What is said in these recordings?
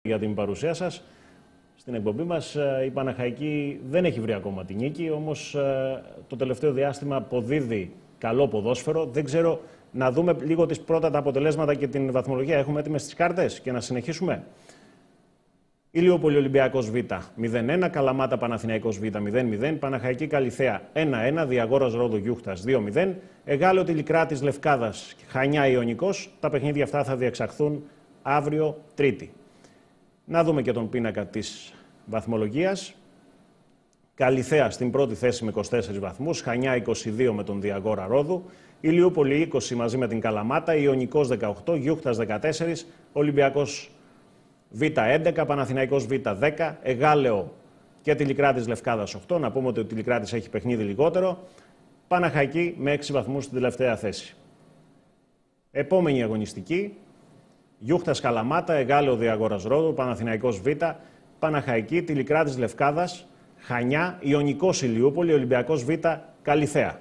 για την παρουσία σας στην εκπομπή μας. Η Παναχαϊκή δεν έχει βρει ακόμα την νίκη, όμως το τελευταίο διάστημα αποδίδει καλό ποδόσφαιρο. Δεν ξέρω, να δούμε λίγο πρώτα τα αποτελέσματα και την βαθμολογία. Έχουμε έτοιμες τις κάρτες και να συνεχίσουμε. Ηλιούπολη Ολυμπιακός Β 0-1, Καλαμάτα Παναθηναϊκός Β 0-0, Παναχαϊκή Καλιθέα 1-1, Διαγόρας Ρόδου Γιούχτας 2-0, Εγάλεο Τηλικράτης Λευκάδας Χανιά Ιωνικός. Τα παιχνίδια αυτά θα διεξαχθούν αύριο Τρίτη. Να δούμε και τον πίνακα της βαθμολογίας. Καλιθέα στην πρώτη θέση με 24 βαθμούς, Χανιά 22 με τον Διαγόρα Ρόδου, Ηλιούπολη 20 μαζί με την Καλαμάτα, Ιωνικός 18, Γιούχτας 14, Ολυμπιακός Β 11, Παναθηναϊκός Β 10, Εγάλεο και Τηλικράτης Λευκάδας 8. Να πούμε ότι ο Τηλικράτης έχει παιχνίδι λιγότερο. Παναχαϊκή με 6 βαθμούς στην τελευταία θέση. Επόμενη αγωνιστική. Γιούχτας Καλαμάτα, Εγάλεο Διαγόρας Ρόδου, Παναθηναϊκός Β, Παναχαϊκή, Τηλικράτης Λευκάδας, Χανιά, Ιωνικός Ηλιούπολη, Ολυμπιακός Β, Καλιθέα.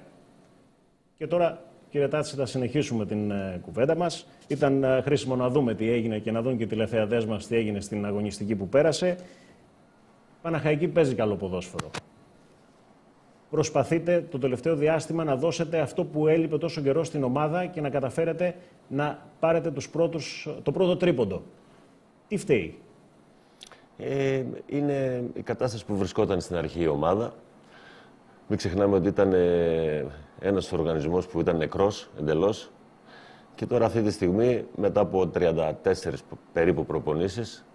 Και τώρα, κύριε Τάτση, θα συνεχίσουμε την κουβέντα μας. Ήταν χρήσιμο να δούμε τι έγινε και να δουν και οι τηλεθεατές μας τι έγινε στην αγωνιστική που πέρασε. Παναχαϊκή παίζει καλό ποδόσφαιρο. Προσπαθείτε το τελευταίο διάστημα να δώσετε αυτό που έλειπε τόσο καιρό στην ομάδα και να καταφέρετε να πάρετε το πρώτο τρίποντο. Τι φταίει? Είναι η κατάσταση που βρισκόταν στην αρχή η ομάδα. Μην ξεχνάμε ότι ήταν ένας οργανισμός που ήταν νεκρός εντελώς. Και τώρα αυτή τη στιγμή, μετά από 34 περίπου προπονήσεις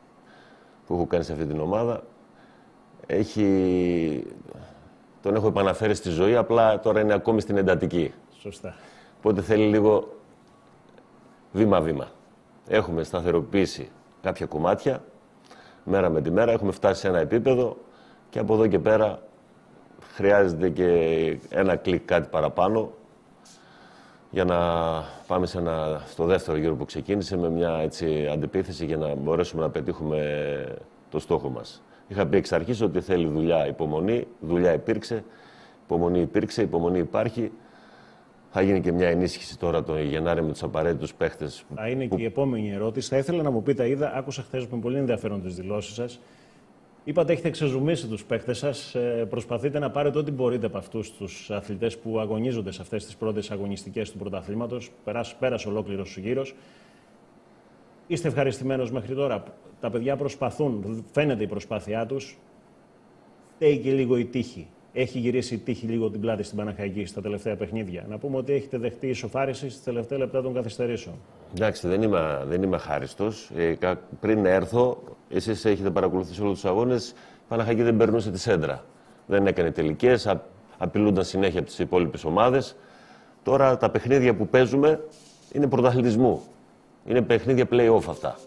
που έχω κάνει σε αυτή την ομάδα, τον έχω επαναφέρει στη ζωή, απλά τώρα είναι ακόμη στην εντατική. Σωστά. Οπότε θέλει λίγο βήμα-βήμα. Έχουμε σταθεροποιήσει κάποια κομμάτια, μέρα με τη μέρα, έχουμε φτάσει σε ένα επίπεδο και από εδώ και πέρα χρειάζεται και ένα κλικ κάτι παραπάνω για να πάμε στο δεύτερο γύρο που ξεκίνησε με μια έτσι αντεπίθεση για να μπορέσουμε να πετύχουμε το στόχο μας. Είχα πει εξ αρχής ότι θέλει δουλειά, υπομονή. Δουλειά υπήρξε, υπομονή υπάρχει. Θα γίνει και μια ενίσχυση τώρα τον Γενάρη με τους απαραίτητους παίχτες. Θα είναι και η επόμενη ερώτηση. Θα ήθελα να μου πείτε, άκουσα χθες με πολύ ενδιαφέρον τις δηλώσεις σας. Είπατε έχετε ξεζουμίσει τους παίχτες σας. Προσπαθείτε να πάρετε ό,τι μπορείτε από αυτούς τους αθλητές που αγωνίζονται σε αυτές τις πρώτες αγωνιστικές του πρωταθλήματος. Πέρασε ολόκληρος ο γύρος. Είστε ευχαριστημένος μέχρι τώρα? Τα παιδιά προσπαθούν, φαίνεται η προσπάθειά τους. Φταίει και λίγο η τύχη. Έχει γυρίσει η τύχη λίγο την πλάτη στην Παναχαϊκή στα τελευταία παιχνίδια. Να πούμε ότι έχετε δεχτεί ισοφάριση στις τελευταία λεπτά των καθυστερήσεων. Εντάξει, δεν είμαι χάριστος. Πριν έρθω, εσείς έχετε παρακολουθήσει όλους τους αγώνες. Η Παναχαϊκή δεν περνούσε τη σέντρα. Δεν έκανε τελικές, απειλούνταν συνέχεια από τις υπόλοιπες ομάδες. Τώρα τα παιχνίδια που παίζουμε είναι πρωταθλητισμού. Είναι παιχνίδια play-off αυτά.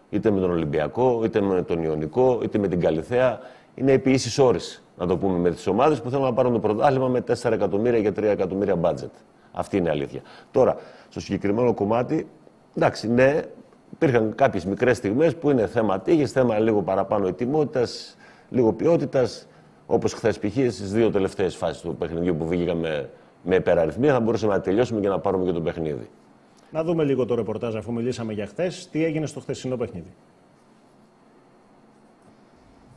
Είτε με τον Ολυμπιακό, είτε με τον Ιωνικό, είτε με την Καλιθέα. Είναι επί ίσης όρης, να το πούμε, με τις ομάδες που θέλουν να πάρουν το πρωτάθλημα με 4 εκατομμύρια και 3 εκατομμύρια budget. Αυτή είναι η αλήθεια. Τώρα, στο συγκεκριμένο κομμάτι, εντάξει, ναι, υπήρχαν κάποιες μικρές στιγμές που είναι θέμα τύχης, θέμα λίγο παραπάνω ετοιμότητας, λίγο ποιότητας. Όπως χθες π.χ. στις 2 τελευταίες φάσεις του παιχνιδιού που βγήκαμε με υπεραριθμία, θα μπορούσαμε να τελειώσουμε και να πάρουμε και το παιχνίδι. Να δούμε λίγο το ρεπορτάζ, αφού μιλήσαμε για χθες. Τι έγινε στο χθεσινό παιχνίδι?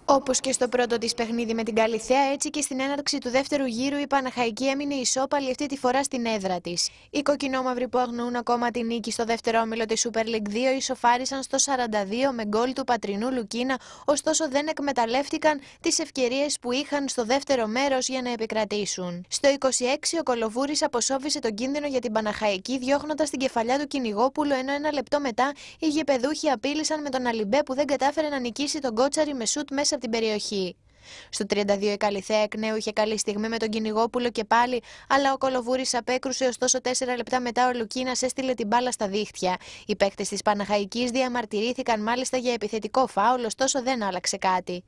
Όπως και στο πρώτο της παιχνίδι με την Καλιθέα, έτσι και στην έναρξη του δεύτερου γύρου η Παναχαϊκή έμεινε ισόπαλη αυτή τη φορά στην έδρα της. Οι κοκκινόμαυροι που αγνοούν ακόμα τη νίκη στο δεύτερο όμιλο της Super League 2 ισοφάρισαν στο 42 με γκολ του πατρινού Λουκίνα, ωστόσο δεν εκμεταλλεύτηκαν τις ευκαιρίες που είχαν στο δεύτερο μέρος για να επικρατήσουν. Στο 26 ο Κολοβούρης αποσόφησε τον κίνδυνο για την Παναχαϊκή, διώχνοντας την κεφαλιά του Κυνηγόπουλου, ενώ ένα λεπτό μετά οι γηπεδούχοι απείλησαν με τον Αλιμπέ που δεν κατάφερε να νικήσει τον Κότσαρη με σουτ μέσα από την περιοχή. Στο 32 η Καλιθέα εκ νέου είχε καλή στιγμή με τον Κυνηγόπουλο και πάλι, αλλά ο Κολοβούρης απέκρουσε, ωστόσο 4 λεπτά μετά ο Λουκίνας έστειλε την μπάλα στα δίχτυα. Οι παίκτες της Παναχαϊκής διαμαρτυρήθηκαν μάλιστα για επιθετικό φάουλ, ωστόσο δεν άλλαξε κάτι.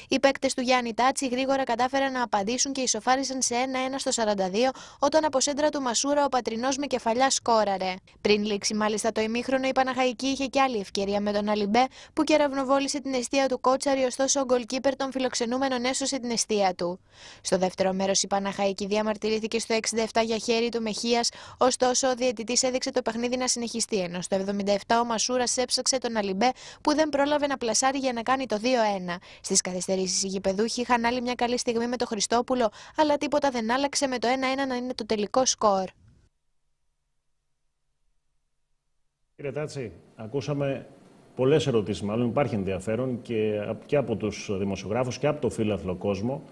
Οι παίκτες του Γιάννη Τάτσι γρήγορα κατάφεραν να απαντήσουν και ισοφάρισαν σε 1-1 στο 42, όταν από σέντρα του Μασούρα ο Πατρινός με κεφαλιά σκόραρε. Πριν λήξει μάλιστα το ημίχρονο, η Παναχαϊκή είχε και άλλη ευκαιρία με τον Αλιμπέ, που κεραυνοβόλησε την εστία του Κότσαρη, ωστόσο ο γκολκίπερ των φιλοξενούμενων έσωσε την εστία του. Στο δεύτερο μέρος η Παναχαϊκή διαμαρτυρήθηκε στο 67 για χέρι του Μεχίας, ωστόσο ο διαιτητής έδειξε το παιχνίδι να συνεχιστεί, ενώ στο 77 ο Μασούρας έψαξε τον Αλιμπέ, που δεν πρόλαβε να πλασάρει για να κάνει το 2-1. Στις καθυστερήσεις οι γηπεδούχοι είχαν άλλη μια καλή στιγμή με τον Χριστόπουλο, αλλά τίποτα δεν άλλαξε, με το 1-1 να είναι το τελικό σκορ. Κύριε Τάτση, ακούσαμε πολλές ερωτήσεις, μάλλον υπάρχει ενδιαφέρον και από τους δημοσιογράφους και από το φύλαθλο κόσμο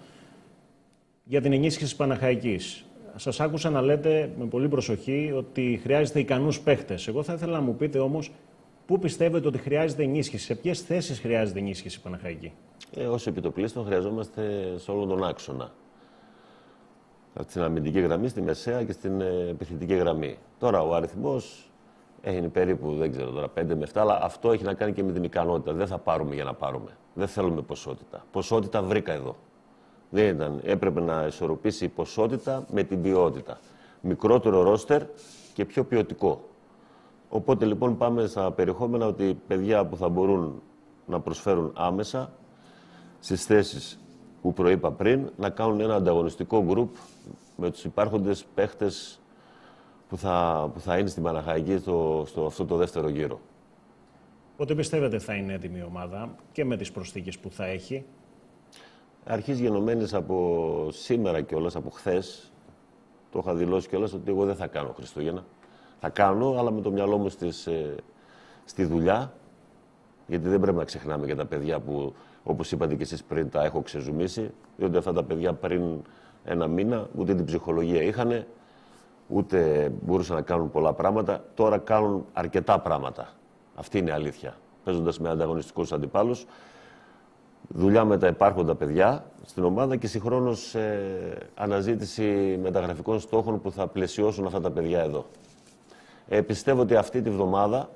για την ενίσχυση της Παναχαϊκής. Σας άκουσα να λέτε με πολύ προσοχή ότι χρειάζεται ικανούς παίχτες. Εγώ θα ήθελα να μου πείτε όμως πού πιστεύετε ότι χρειάζεται ενίσχυση, σε ποιες θέσεις χρειάζεται ενίσχυση η Παναχαϊκή. Ως επιτοπλίστων χρειαζόμαστε σε όλο τον άξονα. Στην αμυντική γραμμή, στη μεσαία και στην επιθετική γραμμή. Τώρα ο αριθμός είναι περίπου, δεν ξέρω τώρα, 5 με 7, αλλά αυτό έχει να κάνει και με την ικανότητα. Δεν θα πάρουμε για να πάρουμε. Δεν θέλουμε ποσότητα. Ποσότητα βρήκα εδώ. Δεν ήταν. Έπρεπε να ισορροπήσει η ποσότητα με την ποιότητα. Μικρότερο ρόστερ και πιο ποιοτικό. Οπότε λοιπόν πάμε στα περιεχόμενα ότι παιδιά που θα μπορούν να προσφέρουν άμεσα στις θέσεις που προείπα πριν, να κάνουν ένα ανταγωνιστικό γκρουπ με τους υπάρχοντες παίχτες που θα είναι στην Παναχαϊκή στο αυτό το δεύτερο γύρο. Πότε πιστεύετε θα είναι έτοιμη η ομάδα και με τις προσθήκες που θα έχει? Αρχής γενομένης από σήμερα κιόλας, από χθες, το είχα δηλώσει κιόλας ότι εγώ δεν θα κάνω Χριστούγεννα. Θα κάνω, αλλά με το μυαλό μου στη δουλειά, γιατί δεν πρέπει να ξεχνάμε και τα παιδιά που, όπως είπατε και εσείς πριν, τα έχω ξεζουμίσει, διότι αυτά τα παιδιά πριν ένα μήνα ούτε την ψυχολογία είχανε, ούτε μπορούσαν να κάνουν πολλά πράγματα. Τώρα κάνουν αρκετά πράγματα. Αυτή είναι η αλήθεια. Παίζοντας με ανταγωνιστικούς αντιπάλους, δουλειά με τα υπάρχοντα παιδιά στην ομάδα και συγχρόνως αναζήτηση μεταγραφικών στόχων που θα πλαισιώσουν αυτά τα παιδιά εδώ. Πιστεύω ότι αυτή τη βδομάδα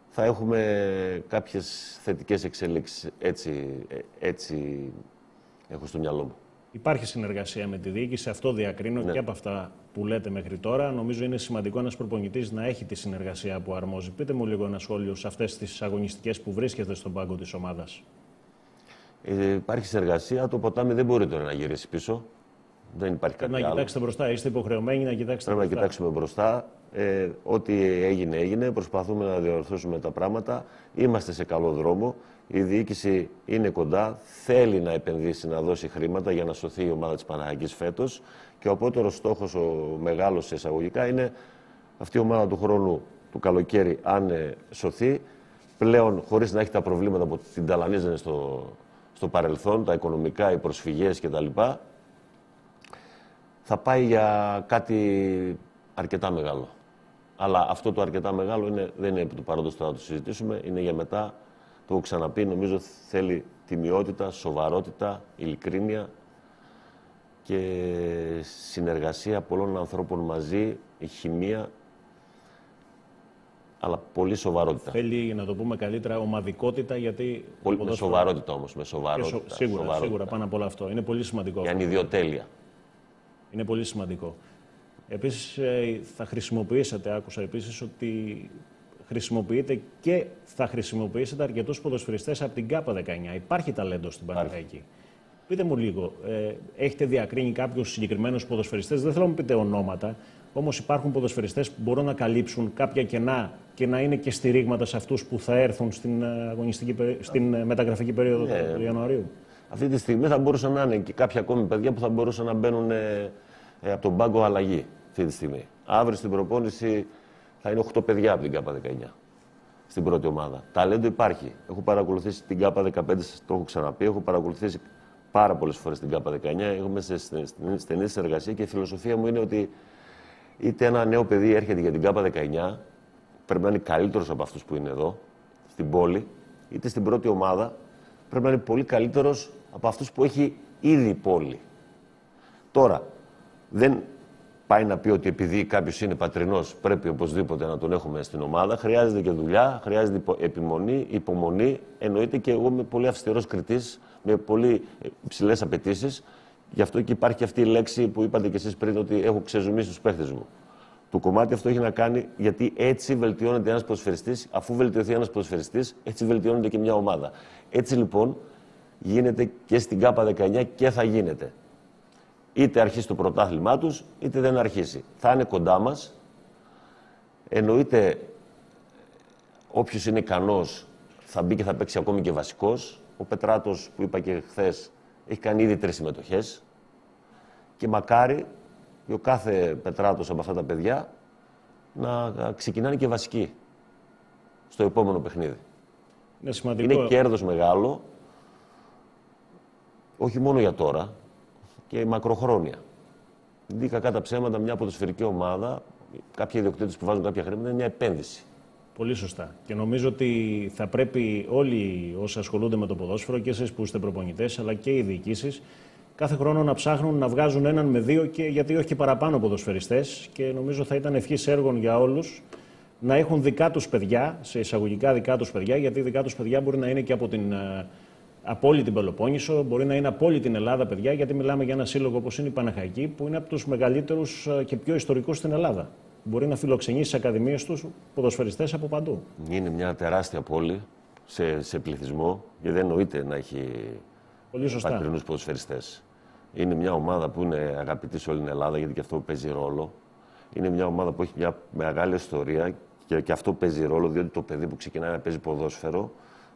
θα έχουμε κάποιες θετικές εξελίξεις. Έτσι έχω στο μυαλό μου. Υπάρχει συνεργασία με τη διοίκηση, αυτό διακρίνω και από αυτά που λέτε μέχρι τώρα. Νομίζω είναι σημαντικό ένας προπονητής να έχει τη συνεργασία που αρμόζει. Πείτε μου λίγο ένα σχόλιο σε αυτές τις αγωνιστικές που βρίσκεται στον πάγκο της ομάδας. Υπάρχει συνεργασία, το ποτάμι δεν μπορεί τώρα να γυρίσει πίσω. Δεν υπάρχει κάτι άλλο. Να κοιτάξετε μπροστά, είστε υποχρεωμένοι να κοιτάξετε μπροστά. Πρέπει να κοιτάξουμε μπροστά. Ό,τι έγινε. Προσπαθούμε να διορθώσουμε τα πράγματα. Είμαστε σε καλό δρόμο. Η διοίκηση είναι κοντά. Θέλει να επενδύσει, να δώσει χρήματα για να σωθεί η ομάδα της Παναχαϊκής φέτος. Και ο απότερος στόχος, ο μεγάλος εισαγωγικά, είναι αυτή η ομάδα του χρόνου, του καλοκαίρι, αν σωθεί, πλέον χωρίς να έχει τα προβλήματα που την ταλανίζανε στο παρελθόν, τα οικονομικά, οι προσφυγές κτλ. Θα πάει για κάτι αρκετά μεγάλο. Αλλά αυτό το αρκετά μεγάλο δεν είναι επί του παρόντος τώρα να το συζητήσουμε, είναι για μετά. Το έχω ξαναπεί, νομίζω θέλει τιμιότητα, σοβαρότητα, ειλικρίνεια και συνεργασία πολλών ανθρώπων μαζί, η χημεία, αλλά πολύ σοβαρότητα. Θέλει, για να το πούμε καλύτερα, ομαδικότητα, γιατί... Με σοβαρότητα όμως, με σοβαρότητα. Σίγουρα, πάνω από όλο αυτό. Είναι πολύ σημαντικό. Για ανιδιοτέλεια. Είναι πολύ σημαντικό. Επίσης, θα χρησιμοποιήσετε, άκουσα επίσης, ότι χρησιμοποιείτε και θα χρησιμοποιήσετε αρκετούς ποδοσφαιριστές από την ΚΑΠΑ19. Υπάρχει ταλέντο στην Παναχαϊκή. Πείτε μου λίγο, έχετε διακρίνει κάποιους συγκεκριμένους ποδοσφαιριστές, δεν θέλω να μου πείτε ονόματα, όμως υπάρχουν ποδοσφαιριστές που μπορούν να καλύψουν κάποια κενά και να είναι και στηρίγματα σε αυτούς που θα έρθουν στην μεταγραφική περίοδο του Ιανουαρίου. Αυτή τη στιγμή θα μπορούσαν να είναι και κάποια ακόμη παιδιά που θα μπορούσαν να μπαίνουν από τον πάγκο αλλαγή αυτή τη στιγμή. Αύριο στην προπόνηση θα είναι 8 παιδιά από την ΚΑΠΑ19 στην πρώτη ομάδα. Ταλέντο υπάρχει. Έχω παρακολουθήσει την ΚΑΠΑ15, το έχω ξαναπεί, έχω παρακολουθήσει πάρα πολλές φορές την ΚΑΠΑ19. Έχουμε στενή συνεργασία και η φιλοσοφία μου είναι ότι είτε ένα νέο παιδί έρχεται για την ΚΑΠΑ19, πρέπει να είναι καλύτερος από αυτούς που είναι εδώ, στην πόλη, είτε στην πρώτη ομάδα, πρέπει να είναι πολύ καλύτερος από αυτούς που έχει ήδη η πόλη. Τώρα, δεν πάει να πει ότι επειδή κάποιος είναι πατρινός πρέπει οπωσδήποτε να τον έχουμε στην ομάδα. Χρειάζεται και δουλειά, χρειάζεται επιμονή, υπομονή. Εννοείται και εγώ είμαι πολύ αυστηρός κριτής, με πολύ υψηλές απαιτήσεις. Γι' αυτό και υπάρχει αυτή η λέξη που είπατε κι εσείς πριν, ότι έχω ξεζουμίσει τους παίχτες μου. Το κομμάτι αυτό έχει να κάνει γιατί έτσι βελτιώνεται ένας ποδοσφαιριστής. Αφού βελτιωθεί ένας ποδοσφαιριστής, έτσι βελτιώνεται και μια ομάδα. Έτσι λοιπόν γίνεται και στην ΚΑΠΑ19 και θα γίνεται. Είτε αρχίσει το πρωτάθλημά τους, είτε δεν αρχίσει. Θα είναι κοντά μας. Εννοείται όποιος είναι ικανός θα μπει και θα παίξει ακόμη και βασικός. Ο Πετράτος, που είπα και χθες, έχει κάνει ήδη 3 συμμετοχές. Και μακάρι και ο κάθε Πετράτος από αυτά τα παιδιά να ξεκινάνε και βασικοί στο επόμενο παιχνίδι. Είναι σημαντικό. Είναι κέρδος μεγάλο, όχι μόνο για τώρα, και μακροχρόνια. Δηλαδή, κακά τα ψέματα, μια ποδοσφαιρική ομάδα, κάποιοι ιδιοκτήτες που βάζουν κάποια χρήματα, είναι μια επένδυση. Πολύ σωστά. Και νομίζω ότι θα πρέπει όλοι όσοι ασχολούνται με το ποδόσφαιρο, και εσείς που είστε προπονητές, αλλά και οι διοικήσεις, κάθε χρόνο να ψάχνουν να βγάζουν έναν με 2 και γιατί όχι και παραπάνω ποδοσφαιριστές. Και νομίζω θα ήταν ευχής έργων για όλους να έχουν δικά τους παιδιά, σε εισαγωγικά δικά τους παιδιά, γιατί δικά τους παιδιά μπορεί να είναι και από όλη την Πελοπόννησο, μπορεί να είναι από όλη την Ελλάδα παιδιά, γιατί μιλάμε για ένα σύλλογο όπως είναι η Παναχαϊκή, που είναι από τους μεγαλύτερους και πιο ιστορικούς στην Ελλάδα. Μπορεί να φιλοξενήσει στις ακαδημίες τους ποδοσφαιριστές από παντού. Είναι μια τεράστια πόλη σε πληθυσμό και δεν εννοείται να έχει πατρινούς ποδοσφαιριστές. Είναι μια ομάδα που είναι αγαπητή σε όλη την Ελλάδα, γιατί και αυτό παίζει ρόλο. Είναι μια ομάδα που έχει μια μεγάλη ιστορία και αυτό παίζει ρόλο, διότι το παιδί που ξεκινάει να παίζει ποδόσφαιρο,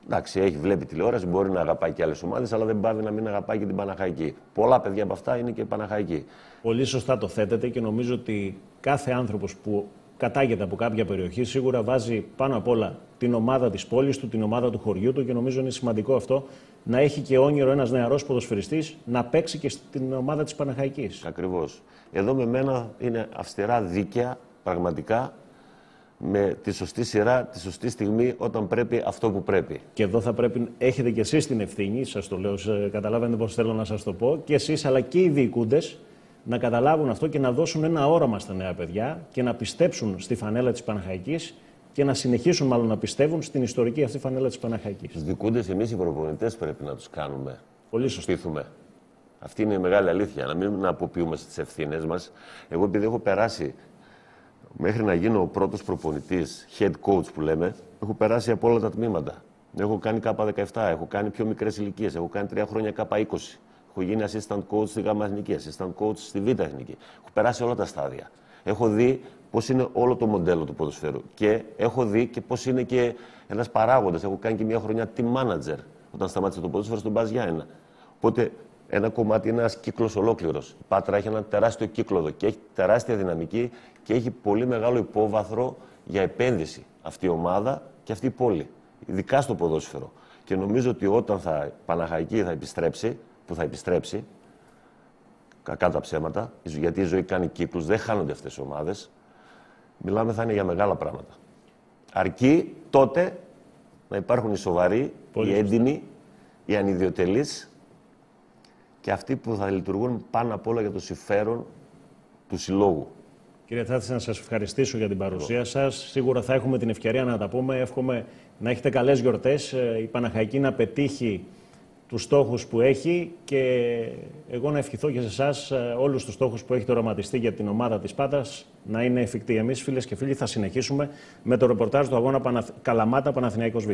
εντάξει, βλέπει τηλεόραση, μπορεί να αγαπάει και άλλες ομάδες, αλλά δεν πάβει να μην αγαπάει και την Παναχαϊκή. Πολλά παιδιά από αυτά είναι και Παναχαϊκή. Πολύ σωστά το θέτετε και νομίζω ότι κάθε άνθρωπος που κατάγεται από κάποια περιοχή σίγουρα βάζει πάνω απ' όλα την ομάδα της πόλης του, την ομάδα του χωριού του και νομίζω είναι σημαντικό αυτό να έχει και όνειρο ένας νεαρός ποδοσφαιριστής να παίξει και στην ομάδα της Παναχαϊκής. Ακριβώς. Εδώ με μένα είναι αυστηρά δίκαια, πραγματικά, με τη σωστή σειρά, τη σωστή στιγμή, όταν πρέπει αυτό που πρέπει. Και εδώ θα πρέπει, έχετε και εσείς την ευθύνη, σας το λέω, καταλάβετε πώς θέλω να σας το πω, και εσείς αλλά και οι διοικούντες να καταλάβουν αυτό και να δώσουν ένα όραμα στα νέα παιδιά και να πιστέψουν στη φανέλα της Παναχαϊκής και να συνεχίσουν μάλλον να πιστεύουν στην ιστορική αυτή φανέλα της Παναχαϊκής. Τους διοικούντες εμείς οι προπονητές πρέπει να τους κάνουμε. Πολύ σωστά. Πείθουμε. Αυτή είναι η μεγάλη αλήθεια, να μην αποποιούμε στις ευθύνες μας. Εγώ επειδή έχω περάσει μέχρι να γίνω ο πρώτος προπονητής, head coach που λέμε, έχω περάσει από όλα τα τμήματα. Έχω κάνει ΚΑΠΑ17, έχω κάνει πιο μικρές ηλικίες, έχω κάνει 3 χρόνια ΚΑΠΑ20. Έχω γίνει assistant coach στη ΓΑΜΑ Εθνική, assistant coach στη Β' Εθνική. Έχω περάσει όλα τα στάδια. Έχω δει πώς είναι όλο το μοντέλο του ποδοσφαίρου. Και έχω δει και πώς είναι και ένας παράγοντας. Έχω κάνει και μια χρονιά team manager όταν σταμάτησε το ποδόσφαιρο στον Μπας Γιάννενα. Οπότε ένα κομμάτι είναι ένας κύκλος ολόκληρος. Η Πάτρα έχει ένα τεράστιο κύκλο εδώ και έχει τεράστια δυναμική και έχει πολύ μεγάλο υπόβαθρο για επένδυση αυτή η ομάδα και αυτή η πόλη. Ειδικά στο ποδόσφαιρο. Και νομίζω ότι όταν η Παναχαϊκή θα επιστρέψει, που θα επιστρέψει, κακά τα ψέματα, γιατί η ζωή κάνει κύκλους, δεν χάνονται αυτές οι ομάδες, μιλάμε θα είναι για μεγάλα πράγματα. Αρκεί τότε να υπάρχουν οι σοβαροί, οι έντιμοι, οι ανιδιοτελείς και αυτοί που θα λειτουργούν πάνω απ' όλα για το συμφέρον του συλλόγου. Κύριε Τσάτση, να σας ευχαριστήσω για την παρουσία σας. Σίγουρα θα έχουμε την ευκαιρία να τα πούμε. Εύχομαι να έχετε καλές γιορτές, η Παναχαϊκή να πετύχει τους στόχους που έχει και εγώ να ευχηθώ και σε εσάς όλους τους στόχους που έχετε οραματιστεί για την ομάδα της Πάτρας να είναι εφικτοί. Εμείς, φίλες και φίλοι, θα συνεχίσουμε με το ρεπορτάζ του αγώνα Καλαμάτα Παναθηναϊκός Β.